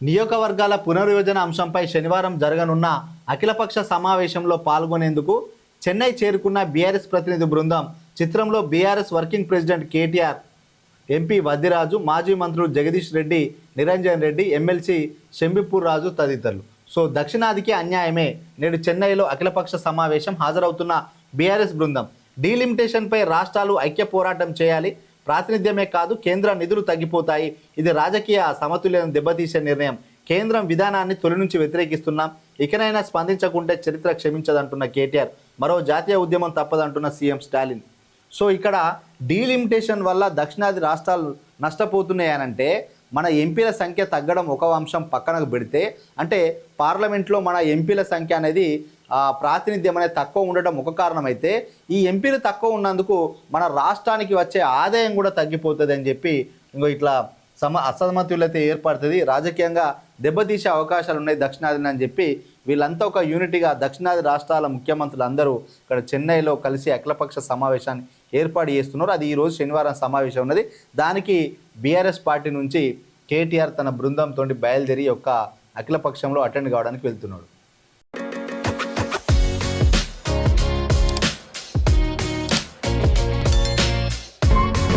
నియోజకవర్గాల పునర్విభజన అంశంపై శనివారం జరగనున్న అఖిలపక్ష సమావేశంలో పాల్గొనేందుకు చెన్నై చేరుకున్న బీఆర్ఎస్ ప్రతినిధి బృందం. చిత్రంలో BRS working president KTR, MP Vaddiraju, మాజీ మంత్రులు జగదీష్ రెడ్డి, నిరంజన్ రెడ్డి, ఎమ్మెల్సీ షంబీపూర్ రాజు తదితరులు. సో దక్షిణాదికి అన్యాయమే నేడు చెన్నైలో అఖిలపక్ష సమావేశం హాజరవుతున్న బీఆర్ఎస్ బృందం. డీలిమిటేషన్పై రాష్ట్రాలు ఐక్య పోరాటం చేయాలి, ప్రాతినిధ్యమే కాదు కేంద్ర నిధులు తగ్గిపోతాయి, ఇది రాజకీయ సమతుల్యతను దెబ్బతీసే నిర్ణయం, కేంద్రం విధానాన్ని తొలి నుంచి వ్యతిరేకిస్తున్నాం, ఇకనైనా స్పందించకుంటే చరిత్ర క్షమించదంటున్న కేటీఆర్, మరో జాతీయ ఉద్యమం తప్పదంటున్న సీఎం స్టాలిన్. సో ఇక్కడ డీలిమిటేషన్ వల్ల దక్షిణాది రాష్ట్రాలు నష్టపోతున్నాయనంటే మన ఎంపీల సంఖ్య తగ్గడం ఒక అంశం పక్కనకు పెడితే, అంటే పార్లమెంట్లో మన ఎంపీల సంఖ్య అనేది ప్రాతినిధ్యం అనేది తక్కువ ఉండడం ఒక కారణమైతే, ఈ ఎంపీలు తక్కువ ఉన్నందుకు మన రాష్ట్రానికి వచ్చే ఆదాయం కూడా తగ్గిపోతుంది అని చెప్పి ఇంకో ఇట్లా అసమతుల్యత ఏర్పడుతుంది, రాజకీయంగా దెబ్బతీసే అవకాశాలు ఉన్నాయి దక్షిణాదిని అని చెప్పి వీళ్ళంతా ఒక యూనిటీగా దక్షిణాది రాష్ట్రాల ముఖ్యమంత్రులు అందరూ ఇక్కడ చెన్నైలో కలిసి అఖిలపక్ష సమావేశాన్ని ఏర్పాటు చేస్తున్నారు. అది ఈరోజు శనివారం సమావేశం ఉన్నది. దానికి బీఆర్ఎస్ పార్టీ నుంచి కేటీఆర్ తన బృందంతో బయలుదేరి యొక్క అఖిలపక్షంలో అటెండ్ కావడానికి వెళ్తున్నాడు.